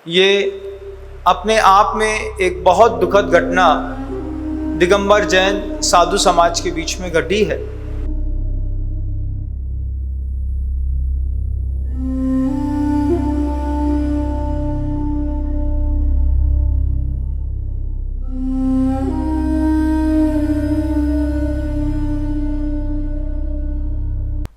ये अपने आप में एक बहुत दुखद घटना दिगंबर जैन साधु समाज के बीच में घटी है।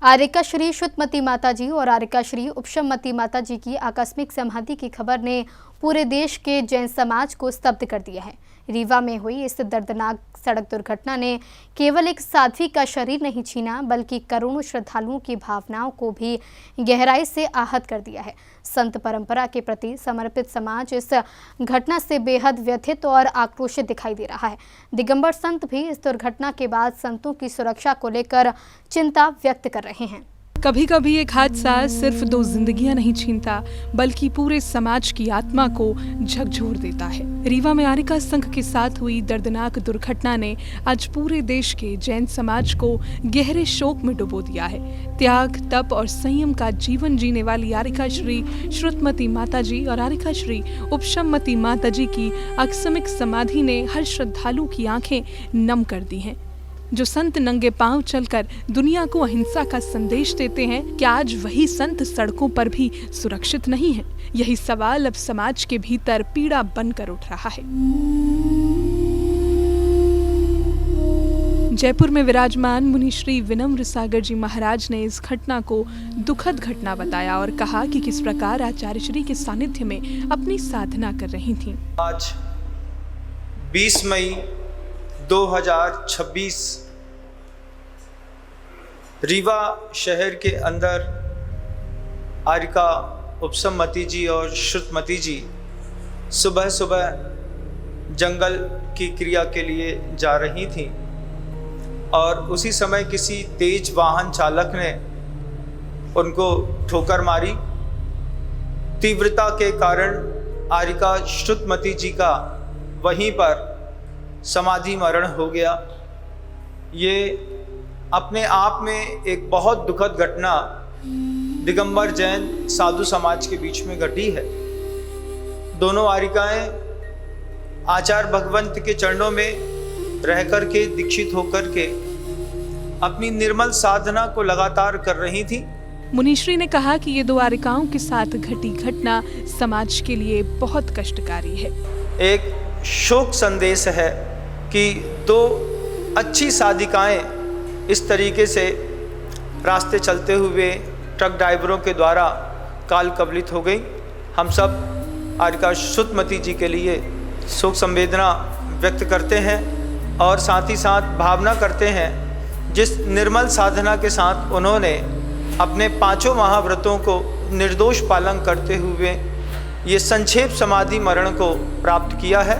आर्यका श्री श्रुतमती माताजी और आर्यका श्री उपशममती माताजी की आकस्मिक समाधि की खबर ने पूरे देश के जैन समाज को स्तब्ध कर दिया है। रीवा में हुई इस दर्दनाक सड़क दुर्घटना ने केवल एक साध्वी का शरीर नहीं छीना, बल्कि करोड़ों श्रद्धालुओं की भावनाओं को भी गहराई से आहत कर दिया है। संत परंपरा के प्रति समर्पित समाज इस घटना से बेहद व्यथित और आक्रोशित दिखाई दे रहा है। दिगंबर संत भी इस दुर्घटना के बाद संतों की सुरक्षा को लेकर चिंता व्यक्त कर रहे हैं। कभी कभी एक हादसा सिर्फ 2 जिंदगियां नहीं छीनता, बल्कि पूरे समाज की आत्मा को झकझोर देता है। रीवा में आर्यका संघ के साथ हुई दर्दनाक दुर्घटना ने आज पूरे देश के जैन समाज को गहरे शोक में डुबो दिया है। त्याग, तप और संयम का जीवन जीने वाली आर्यका श्री श्रुतमती माताजी और आर्यका श्री उपशममती माताजी की आकस्मिक समाधि ने हर श्रद्धालु की आंखें नम कर दी हैं। जो संत नंगे पांव चलकर दुनिया को अहिंसा का संदेश देते हैं, क्या आज वही संत सड़कों पर भी सुरक्षित नहीं है? यही सवाल अब समाज के भीतर पीड़ा बनकर उठ रहा है। जयपुर में विराजमान मुनि श्री विनम्र सागर जी महाराज ने इस घटना को दुखद घटना बताया और कहा कि किस प्रकार आचार्य श्री के सानिध्य में अपनी साधना कर रही थीं। आज 20 मई 2026 रीवा शहर के अंदर आर्यका उपशममती जी और श्रुतमती जी सुबह सुबह जंगल की क्रिया के लिए जा रही थीं और उसी समय किसी तेज वाहन चालक ने उनको ठोकर मारी। तीव्रता के कारण आर्यका श्रुतमती जी का वहीं पर समाधि मरण हो गया। ये अपने आप में एक बहुत दुखद घटना दिगंबर जैन साधु समाज के बीच में घटी है। दोनों आर्यकाएं आचार्य भगवंत के चरणों में रह कर के दीक्षित होकर के अपनी निर्मल साधना को लगातार कर रही थी। मुनिश्री ने कहा कि ये 2 आर्यकाओं के साथ घटी घटना समाज के लिए बहुत कष्टकारी है। एक शोक संदेश है कि 2 अच्छी साधिकाएं इस तरीके से रास्ते चलते हुए ट्रक ड्राइवरों के द्वारा काल कवलित हो गई। हम सब आर्यका श्रुतमती जी के लिए शोक संवेदना व्यक्त करते हैं और साथ ही साथ भावना करते हैं जिस निर्मल साधना के साथ उन्होंने अपने 5 महाव्रतों को निर्दोष पालन करते हुए ये संक्षेप समाधि मरण को प्राप्त किया है।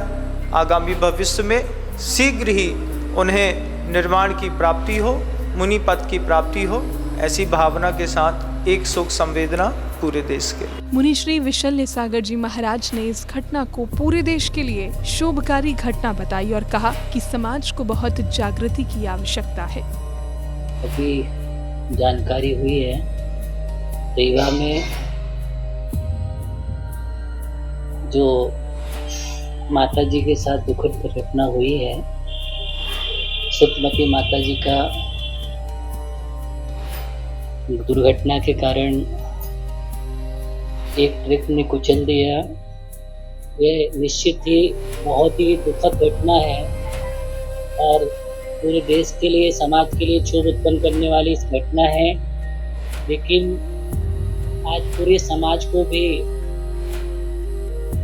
आगामी भविष्य में शीघ्र ही उन्हें निर्वाण की प्राप्ति हो, मुनि पद की प्राप्ति हो, ऐसी भावना के साथ एक शोक संवेदना पूरे देश के। मुनि श्री विशल्य सागर जी महाराज ने इस घटना को पूरे देश के लिए शोभकारी घटना बताई और कहा कि समाज को बहुत जागृति की आवश्यकता है। अभी जानकारी हुई है रीवा में जो माता जी के साथ दुखद घटना हुई है। श्रुतमती माता जी का दुर्घटना के कारण एक ट्रक ने कुचल दिया। यह निश्चित ही बहुत ही दुखद घटना है और पूरे देश के लिए, समाज के लिए क्षोभ उत्पन्न करने वाली इस घटना है। लेकिन आज पूरे समाज को भी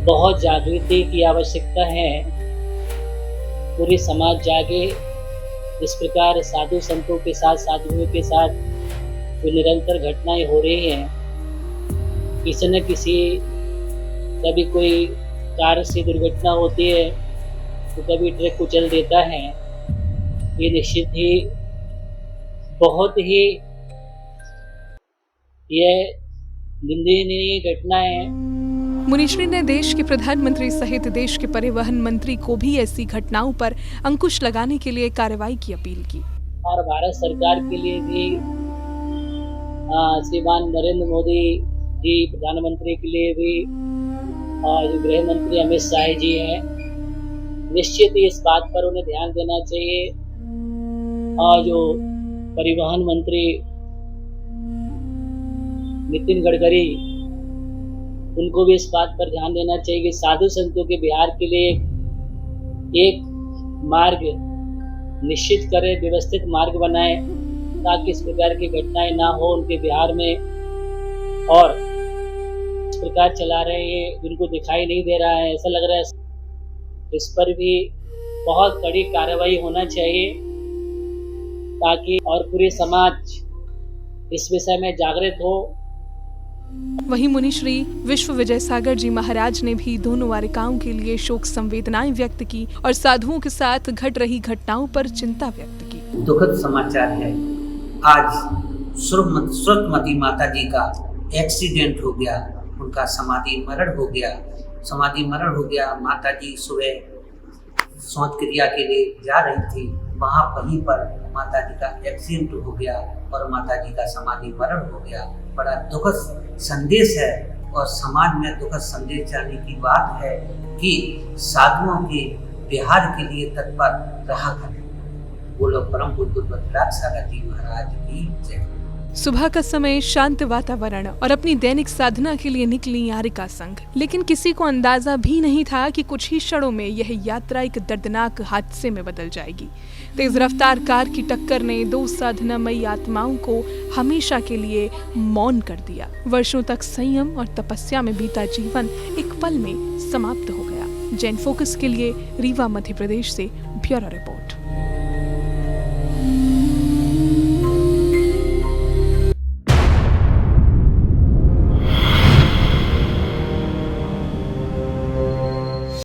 बहुत जागृति की आवश्यकता है। पूरी समाज जागे। इस प्रकार साधु संतों के साथ, साधुओं के साथ जो निरंतर घटनाएं हो रही हैं, किसी न किसी कभी कोई कार से दुर्घटना होती है तो कभी ट्रक कुचल देता है। ये निश्चित ही बहुत ही यह निंदनीय घटना है। मुनिश्री ने देश के प्रधानमंत्री सहित देश के परिवहन मंत्री को भी ऐसी घटनाओं पर अंकुश लगाने के लिए कार्रवाई की अपील की और भारत सरकार के लिए भी श्रीमान नरेंद्र मोदी जी प्रधानमंत्री के लिए भी जो गृह मंत्री अमित शाह जी हैं, निश्चित ही इस बात पर उन्हें ध्यान देना चाहिए। और जो परिवहन मंत्री नितिन गडकरी, उनको भी इस बात पर ध्यान देना चाहिए कि साधु संतों के बिहार के लिए एक मार्ग निश्चित करें, व्यवस्थित मार्ग बनाएं, ताकि इस प्रकार की घटनाएं ना हो उनके बिहार में। और इस प्रकार चला रहे हैं, उनको दिखाई नहीं दे रहा है, ऐसा लग रहा है। इस पर भी बहुत कड़ी कार्रवाई होना चाहिए, ताकि और पूरे समाज इस विषय में जागृत हो। वहीं मुनिश्री विश्व विजय सागर जी महाराज ने भी दोनों वारिकाओं के लिए शोक संवेदनाएं व्यक्त की और साधुओं के साथ घट रही घटनाओं पर चिंता व्यक्त की। दुखद समाचार है, आज श्रुतमती माता जी का एक्सीडेंट हो गया, उनका समाधि मरण हो गया। माता जी सुबह शौच क्रिया के लिए जा रही थी, वहीं पर माता जी का एक्सीडेंट हो गया और माता जी का समाधि मरण हो गया। बड़ा दुखद संदेश है और समाज में दुखद संदेश जाने की बात है कि साधुओं के बिहार के लिए तत्पर रहा करें। बोलो परम पूज्य रुद्राक्ष सागर जी महाराज की जय। सुबह का समय, शांत वातावरण और अपनी दैनिक साधना के लिए निकली आरिका संघ, लेकिन किसी को अंदाजा भी नहीं था कि कुछ ही क्षणों में यह यात्रा एक दर्दनाक हादसे में बदल जाएगी। तेज रफ्तार कार की टक्कर ने दो साधनामयी आत्माओं को हमेशा के लिए मौन कर दिया। वर्षों तक संयम और तपस्या में बीता जीवन एक पल में समाप्त हो गया। जैन फोकस के लिए रीवा, मध्य प्रदेश से ब्यूरो रिपोर्ट।